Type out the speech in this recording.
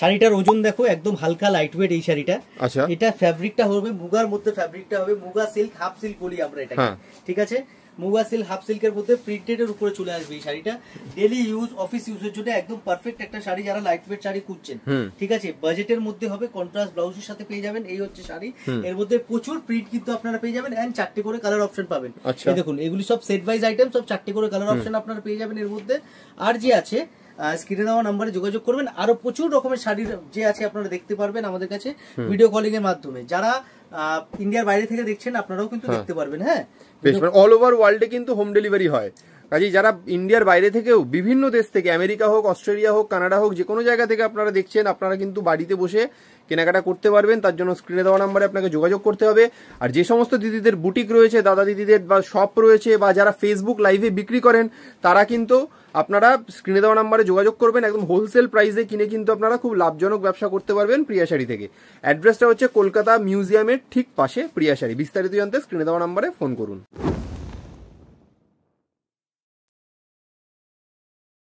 শাড়িটার ওজন দেখো একদম হালকা লাইট ওয়েট এই শাড়িটা। আচ্ছা, এটা ফ্যাব্রিকটা হবে মুগার মধ্যে, ফ্যাব্রিকটা হবে মুগা সিল্ক, হাফ সিল্ক বলি আমরা এটাকে, ঠিক আছে? মুগা সিল্ক হাফ সিল্কের মধ্যে প্রিন্টেড এর উপরে চলে আসবে এই শাড়িটা। ডেলি ইউজ অফিস ইউজের জন্য একদম পারফেক্ট একটা শাড়ি, যারা লাইট ওয়েট শাড়ি খুঁজছেন, ঠিক আছে? বাজেটের মধ্যে হবে, কন্ট্রাস্ট ব্লাউজের সাথে পেয়ে যাবেন। এই হচ্ছে শাড়ি, এর মধ্যে প্রচুর প্রিন্ট কিন্তু আপনারা পেয়ে যাবেন, এন্ড 4টে করে কালার অপশন পাবেন। এই দেখুন এগুলি সব সেট ওয়াইজ আইটেম, সব 4টে করে কালার অপশন আপনারা পেয়ে যাবেন এর মধ্যে। আর যে আছে স্ক্রিনে দেওয়া নাম্বারে যোগাযোগ করবেন, আরো প্রচুর রকমের শাড়ি যে আছে আপনারা দেখতে পারবেন আমাদের কাছে ভিডিও কলিং এর মাধ্যমে। যারা ইন্ডিয়ার বাইরে থেকে দেখছেন আপনারাও কিন্তু দেখতে পারবেন। হ্যাঁ, বেশ, মানে অল ওভার ওয়ার্ল্ডে কিন্তু হোম ডেলিভারি হয়। কাজেই যারা ইন্ডিয়ার বাইরে থেকেও বিভিন্ন দেশ থেকে, আমেরিকা হোক, অস্ট্রেলিয়া হোক, কানাডা হোক, যে কোনো জায়গা থেকে আপনারা দেখছেন, আপনারা কিন্তু বাড়িতে বসে কেনাকাটা করতে পারবেন। তার জন্য স্ক্রিনে দেওয়া নাম্বারে আপনাকে যোগাযোগ করতে হবে। আর যে সমস্ত দিদিদের বুটিক রয়েছে, দাদা দিদিদের বা শপ রয়েছে, বা যারা ফেসবুক লাইভে বিক্রি করেন, তারা কিন্তু আপনারা স্ক্রিনে দেওয়া নাম্বারে যোগাযোগ করবেন। একদম হোলসেল প্রাইসে কিনে কিন্তু আপনারা খুব লাভজনক ব্যবসা করতে পারবেন প্রিয়া শাড়ি থেকে। অ্যাড্রেসটা হচ্ছে কলকাতা মিউজিয়ামের ঠিক পাশে প্রিয়া শাড়ি। বিস্তারিত জানতে স্ক্রিনে দেওয়া নাম্বারে ফোন করুন।